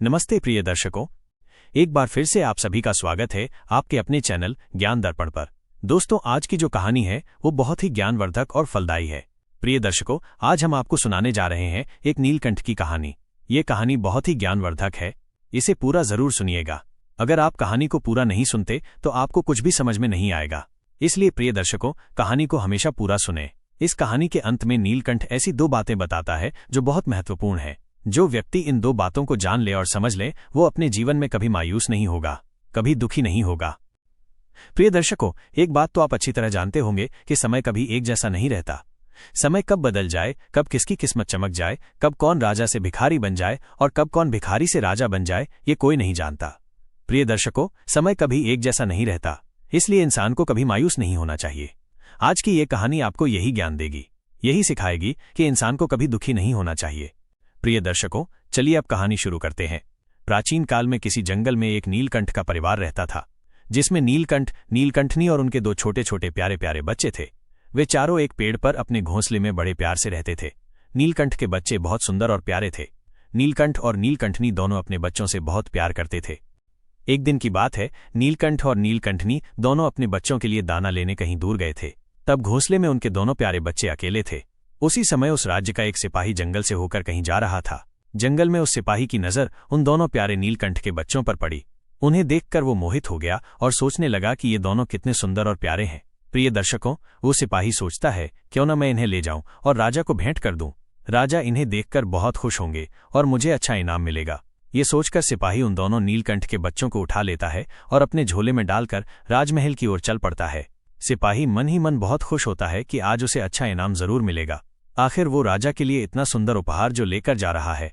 नमस्ते प्रिय दर्शकों, एक बार फिर से आप सभी का स्वागत है आपके अपने चैनल ज्ञान दर्पण पर। दोस्तों, आज की जो कहानी है वो बहुत ही ज्ञानवर्धक और फलदायी है। प्रिय दर्शकों, आज हम आपको सुनाने जा रहे हैं एक नीलकंठ की कहानी। ये कहानी बहुत ही ज्ञानवर्धक है, इसे पूरा जरूर सुनिएगा। अगर आप कहानी को पूरा नहीं सुनते तो आपको कुछ भी समझ में नहीं आएगा, इसलिए प्रिय दर्शकों, कहानी को हमेशा पूरा सुने। इस कहानी के अंत में नीलकंठ ऐसी दो बातें बताता है जो बहुत महत्वपूर्ण है। जो व्यक्ति इन दो बातों को जान ले और समझ ले, वो अपने जीवन में कभी मायूस नहीं होगा, कभी दुखी नहीं होगा। प्रिय दर्शकों, एक बात तो आप अच्छी तरह जानते होंगे कि समय कभी एक जैसा नहीं रहता। समय कब बदल जाए, कब किसकी किस्मत चमक जाए, कब कौन राजा से भिखारी बन जाए और कब कौन भिखारी से राजा बन जाए, ये कोई नहीं जानता। प्रिय दर्शकों, समय कभी एक जैसा नहीं रहता, इसलिए इंसान को कभी मायूस नहीं होना चाहिए। आज की ये कहानी आपको यही ज्ञान देगी, यही सिखाएगी कि इंसान को कभी दुखी नहीं होना चाहिए। प्रिय दर्शकों, चलिए अब कहानी शुरू करते हैं। प्राचीन काल में किसी जंगल में एक नीलकंठ का परिवार रहता था, जिसमें नीलकंठ, नीलकंठनी और उनके दो छोटे छोटे प्यारे प्यारे बच्चे थे। वे चारों एक पेड़ पर अपने घोंसले में बड़े प्यार से रहते थे। नीलकंठ के बच्चे बहुत सुंदर और प्यारे थे। नीलकंठ और नीलकंठनी दोनों अपने बच्चों से बहुत प्यार करते थे। एक दिन की बात है, नीलकंठ और नीलकंठनी दोनों अपने बच्चों के लिए दाना लेने कहीं दूर गए थे। तब घोंसले में उनके दोनों प्यारे बच्चे अकेले थे। उसी समय उस राज्य का एक सिपाही जंगल से होकर कहीं जा रहा था। जंगल में उस सिपाही की नजर उन दोनों प्यारे नीलकंठ के बच्चों पर पड़ी। उन्हें देखकर वो मोहित हो गया और सोचने लगा कि ये दोनों कितने सुंदर और प्यारे हैं। प्रिय दर्शकों, वो सिपाही सोचता है, क्यों न मैं इन्हें ले जाऊं और राजा को भेंट कर दूं। राजा इन्हें देखकर बहुत खुश होंगे और मुझे अच्छा इनाम मिलेगा। ये सोचकर सिपाही उन दोनों नीलकंठ के बच्चों को उठा लेता है और अपने झोले में डालकर राजमहल की ओर चल पड़ता है। सिपाही मन ही मन बहुत खुश होता है कि आज उसे अच्छा इनाम जरूर मिलेगा। आखिर वो राजा के लिए इतना सुंदर उपहार जो लेकर जा रहा है।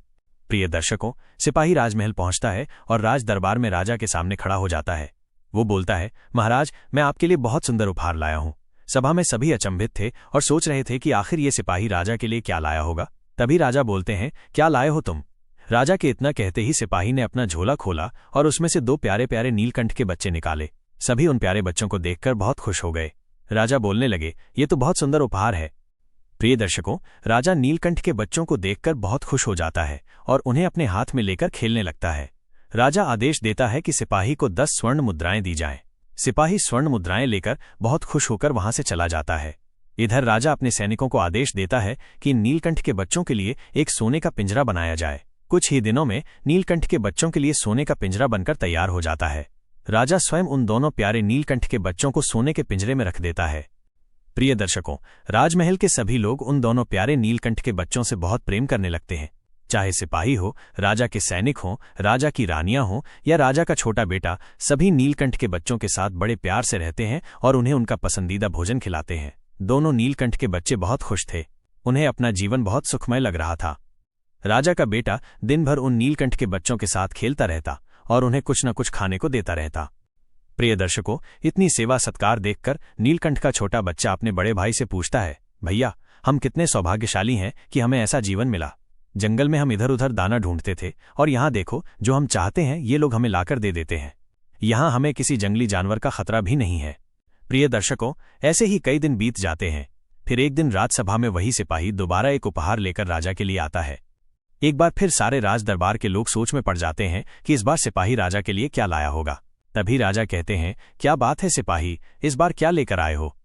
प्रिय दर्शकों, सिपाही राजमहल पहुंचता है और राज दरबार में राजा के सामने खड़ा हो जाता है। वो बोलता है, महाराज, मैं आपके लिए बहुत सुंदर उपहार लाया हूं। सभा में सभी अचंभित थे और सोच रहे थे कि आखिर ये सिपाही राजा के लिए क्या लाया होगा। तभी राजा बोलते हैं, क्या लाए हो तुम? राजा के इतना कहते ही सिपाही ने अपना झोला खोला और उसमें से दो प्यारे प्यारे नीलकंठ के बच्चे निकाले। सभी उन प्यारे बच्चों को देखकर बहुत खुश हो गए। राजा बोलने लगे, ये तो बहुत सुंदर उपहार है। प्रिय दर्शकों, राजा नीलकंठ के बच्चों को देखकर बहुत खुश हो जाता है और उन्हें अपने हाथ में लेकर खेलने लगता है। राजा आदेश देता है कि सिपाही को 10 स्वर्ण मुद्राएं दी जाएं। सिपाही स्वर्ण मुद्राएं लेकर बहुत खुश होकर वहां से चला जाता है। इधर राजा अपने सैनिकों को आदेश देता है कि नीलकंठ के बच्चों के लिए एक सोने का पिंजरा बनाया जाए। कुछ ही दिनों में नीलकंठ के बच्चों के लिए सोने का पिंजरा बनकर तैयार हो जाता है। राजा स्वयं उन दोनों प्यारे नीलकंठ के बच्चों को सोने के पिंजरे में रख देता है। प्रिय दर्शकों, राजमहल के सभी लोग उन दोनों प्यारे नीलकंठ के बच्चों से बहुत प्रेम करने लगते हैं। चाहे सिपाही हो, राजा के सैनिक हों, राजा की रानियां हों या राजा का छोटा बेटा, सभी नीलकंठ के बच्चों के साथ बड़े प्यार से रहते हैं और उन्हें उनका पसंदीदा भोजन खिलाते हैं। दोनों नीलकंठ के बच्चे बहुत खुश थे। उन्हें अपना जीवन बहुत सुखमय लग रहा था। राजा का बेटा दिन भर उन नीलकंठ के बच्चों के साथ खेलता रहता और उन्हें कुछ न कुछ खाने को देता रहता। प्रिय दर्शकों, इतनी सेवा सत्कार देखकर नीलकंठ का छोटा बच्चा अपने बड़े भाई से पूछता है, भैया, हम कितने सौभाग्यशाली हैं कि हमें ऐसा जीवन मिला। जंगल में हम इधर उधर दाना ढूंढते थे और यहाँ देखो, जो हम चाहते हैं ये लोग हमें लाकर दे देते हैं। यहाँ हमें किसी जंगली जानवर का खतरा भी नहीं है। प्रिय दर्शकों, ऐसे ही कई दिन बीत जाते हैं। फिर एक दिन राजसभा में वही सिपाही दोबारा एक उपहार लेकर राजा के लिए आता है। एक बार फिर सारे राज दरबार के लोग सोच में पड़ जाते हैं कि इस बार सिपाही राजा के लिए क्या लाया होगा। तभी राजा कहते हैं, क्या बात है सिपाही, इस बार क्या लेकर आए हो?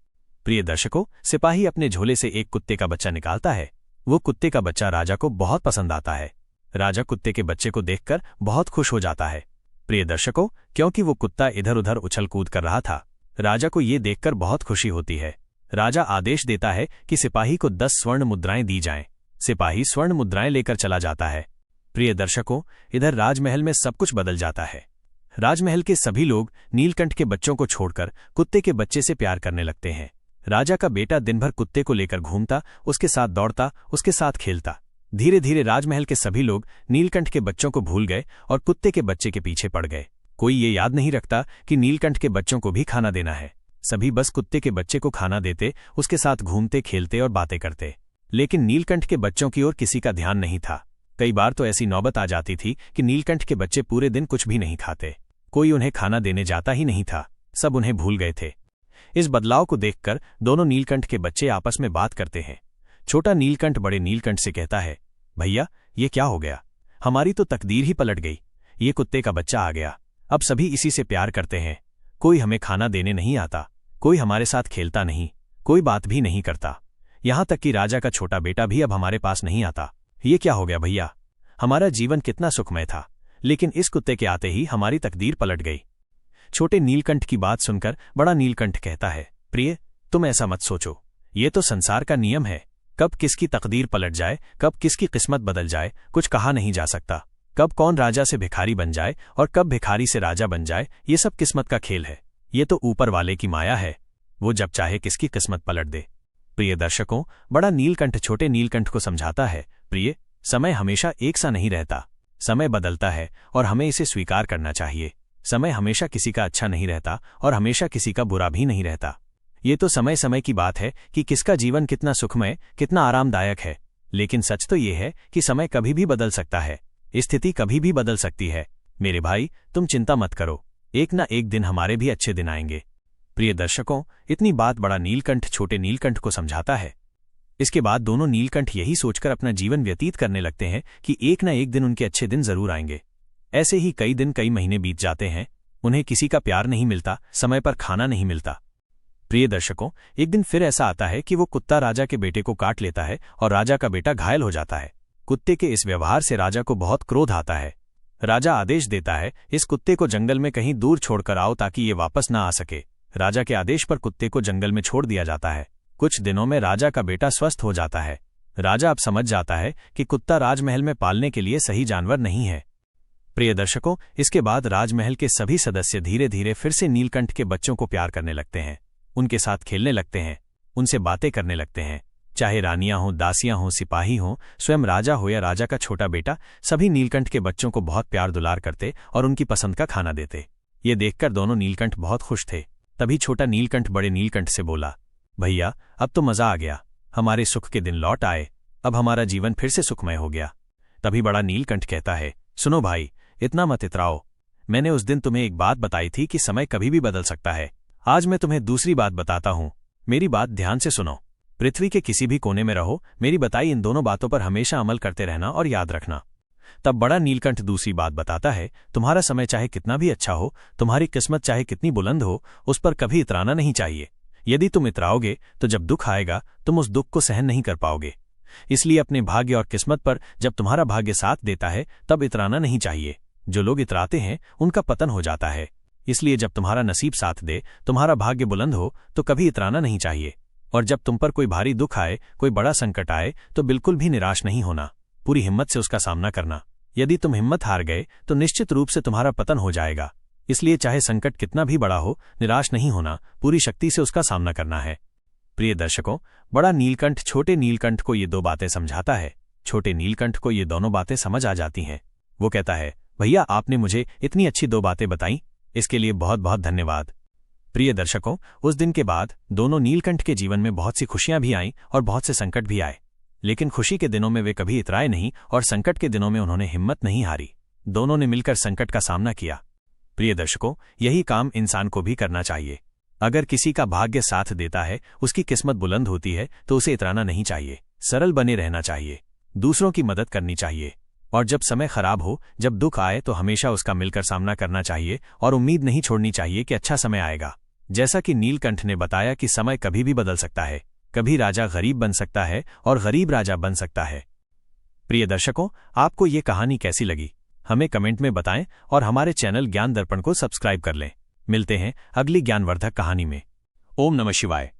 प्रिय दर्शकों, सिपाही अपने झोले से एक कुत्ते का बच्चा निकालता है। वो कुत्ते का बच्चा राजा को बहुत पसंद आता है। राजा कुत्ते के बच्चे को देखकर बहुत खुश हो जाता है। प्रिय दर्शकों, क्योंकि वो कुत्ता इधर उधर उछल कूद कर रहा था, राजा को ये देखकर बहुत खुशी होती है। राजा आदेश देता है कि सिपाही को 10 स्वर्ण मुद्राएं दी जाएं। सिपाही स्वर्ण मुद्राएं लेकर चला जाता है। प्रिय दर्शकों, इधर राजमहल में सब कुछ बदल जाता है। राजमहल के सभी लोग नीलकंठ के बच्चों को छोड़कर कुत्ते के बच्चे से प्यार करने लगते हैं। राजा का बेटा दिन भर कुत्ते को लेकर घूमता, उसके साथ दौड़ता, उसके साथ खेलता। धीरे धीरे राजमहल के सभी लोग नीलकंठ के बच्चों को भूल गए और कुत्ते के बच्चे के पीछे पड़ गए। कोई ये याद नहीं रखता कि नीलकंठ के बच्चों को भी खाना देना है। सभी बस कुत्ते के बच्चे को खाना देते, उसके साथ घूमते, खेलते और बातें करते। लेकिन नीलकंठ के बच्चों की ओर किसी का ध्यान नहीं था। कई बार तो ऐसी नौबत आ जाती थी कि नीलकंठ के बच्चे पूरे दिन कुछ भी नहीं खाते। कोई उन्हें खाना देने जाता ही नहीं था। सब उन्हें भूल गए थे। इस बदलाव को देखकर दोनों नीलकंठ के बच्चे आपस में बात करते हैं। छोटा नीलकंठ बड़े नीलकंठ से कहता है, भैया, ये क्या हो गया? हमारी तो तकदीर ही पलट गई। ये कुत्ते का बच्चा आ गया, अब सभी इसी से प्यार करते हैं। कोई हमें खाना देने नहीं आता, कोई हमारे साथ खेलता नहीं, कोई बात भी नहीं करता। यहां तक कि राजा का छोटा बेटा भी अब हमारे पास नहीं आता। ये क्या हो गया भैया? हमारा जीवन कितना सुखमय था, लेकिन इस कुत्ते के आते ही हमारी तकदीर पलट गई। छोटे नीलकंठ की बात सुनकर बड़ा नीलकंठ कहता है, प्रिय, तुम ऐसा मत सोचो। ये तो संसार का नियम है। कब किसकी तकदीर पलट जाए, कब किसकी किस्मत बदल जाए, कुछ कहा नहीं जा सकता। कब कौन राजा से भिखारी बन जाए और कब भिखारी से राजा बन जाए, ये सब किस्मत का खेल है। ये तो ऊपर वाले की माया है, वो जब चाहे किसकी किस्मत पलट दे। प्रिय दर्शकों, बड़ा नीलकंठ छोटे नीलकंठ को समझाता है, प्रिय, समय हमेशा एक सा नहीं रहता। समय बदलता है और हमें इसे स्वीकार करना चाहिए। समय हमेशा किसी का अच्छा नहीं रहता और हमेशा किसी का बुरा भी नहीं रहता। ये तो समय समय की बात है कि किसका जीवन कितना सुखमय, कितना आरामदायक है। लेकिन सच तो ये है कि समय कभी भी बदल सकता है, स्थिति कभी भी बदल सकती है। मेरे भाई, तुम चिंता मत करो, एक ना एक दिन हमारे भी अच्छे दिन आएंगे। प्रिय दर्शकों, इतनी बात बड़ा नीलकंठ छोटे नीलकंठ को समझाता है। इसके बाद दोनों नीलकंठ यही सोचकर अपना जीवन व्यतीत करने लगते हैं कि एक ना एक दिन उनके अच्छे दिन जरूर आएंगे। ऐसे ही कई दिन कई महीने बीत जाते हैं। उन्हें किसी का प्यार नहीं मिलता, समय पर खाना नहीं मिलता। प्रिय दर्शकों, एक दिन फिर ऐसा आता है कि वो कुत्ता राजा के बेटे को काट लेता है और राजा का बेटा घायल हो जाता है। कुत्ते के इस व्यवहार से राजा को बहुत क्रोध आता है। राजा आदेश देता है, इस कुत्ते को जंगल में कहीं दूर छोड़कर आओ ताकि ये वापस ना आ सके। राजा के आदेश पर कुत्ते को जंगल में छोड़ दिया जाता है। कुछ दिनों में राजा का बेटा स्वस्थ हो जाता है। राजा अब समझ जाता है कि कुत्ता राजमहल में पालने के लिए सही जानवर नहीं है। प्रिय दर्शकों, इसके बाद राजमहल के सभी सदस्य धीरे धीरे फिर से नीलकंठ के बच्चों को प्यार करने लगते हैं। उनके साथ खेलने लगते हैं, उनसे बातें करने लगते हैं। चाहे रानियां हों, दासियां हों, सिपाही हों, स्वयं राजा हो या राजा का छोटा बेटा, सभी नीलकंठ के बच्चों को बहुत प्यार दुलार करते और उनकी पसंद का खाना देते। ये देखकर दोनों नीलकंठ बहुत खुश थे। तभी छोटा नीलकंठ बड़े नीलकंठ से बोला, भैया, अब तो मजा आ गया, हमारे सुख के दिन लौट आए, अब हमारा जीवन फिर से सुखमय हो गया। तभी बड़ा नीलकंठ कहता है, सुनो भाई, इतना मत इतराओ। मैंने उस दिन तुम्हें एक बात बताई थी कि समय कभी भी बदल सकता है। आज मैं तुम्हें दूसरी बात बताता हूं। मेरी बात ध्यान से सुनो। पृथ्वी के किसी भी कोने में रहो, मेरी बताई इन दोनों बातों पर हमेशा अमल करते रहना और याद रखना। तब बड़ा नीलकंठ दूसरी बात बताता है, तुम्हारा समय चाहे कितना भी अच्छा हो, तुम्हारी किस्मत चाहे कितनी बुलंद हो, उस पर कभी इतराना नहीं चाहिए। यदि तुम इतराओगे तो जब दुख आएगा तुम उस दुख को सहन नहीं कर पाओगे। इसलिए अपने भाग्य और किस्मत पर जब तुम्हारा भाग्य साथ देता है तब इतराना नहीं चाहिए। जो लोग इतराते हैं उनका पतन हो जाता है। इसलिए जब तुम्हारा नसीब साथ दे, तुम्हारा भाग्य बुलंद हो, तो कभी इतराना नहीं चाहिए। और जब तुम पर कोई भारी दुख आए, कोई बड़ा संकट आए, तो बिल्कुल भी निराश नहीं होना, पूरी हिम्मत से उसका सामना करना। यदि तुम हिम्मत हार गए तो निश्चित रूप से तुम्हारा पतन हो जाएगा। इसलिए चाहे संकट कितना भी बड़ा हो, निराश नहीं होना, पूरी शक्ति से उसका सामना करना है। प्रिय दर्शकों, बड़ा नीलकंठ छोटे नीलकंठ को ये दो बातें समझाता है। छोटे नीलकंठ को ये दोनों बातें समझ आ जाती हैं। वो कहता है, भैया, आपने मुझे इतनी अच्छी दो बातें बताई, इसके लिए बहुत बहुत धन्यवाद। प्रिय दर्शकों, उस दिन के बाद दोनों नीलकंठ के जीवन में बहुत सी खुशियां भी आईं और बहुत से संकट भी आए। लेकिन खुशी के दिनों में वे कभी इतराए नहीं और संकट के दिनों में उन्होंने हिम्मत नहीं हारी। दोनों ने मिलकर संकट का सामना किया। प्रिय दर्शकों, यही काम इंसान को भी करना चाहिए। अगर किसी का भाग्य साथ देता है, उसकी किस्मत बुलंद होती है, तो उसे इतराना नहीं चाहिए, सरल बने रहना चाहिए, दूसरों की मदद करनी चाहिए। और जब समय खराब हो, जब दुख आए, तो हमेशा उसका मिलकर सामना करना चाहिए और उम्मीद नहीं छोड़नी चाहिए कि अच्छा समय आएगा। जैसा कि नीलकंठ ने बताया कि समय कभी भी बदल सकता है, कभी राजा गरीब बन सकता है और गरीब राजा बन सकता है। प्रिय दर्शकों, आपको ये कहानी कैसी लगी, हमें कमेंट में बताएं और हमारे चैनल ज्ञान दर्पण को सब्सक्राइब कर लें। मिलते हैं अगली ज्ञानवर्धक कहानी में। ओम नमः शिवाय।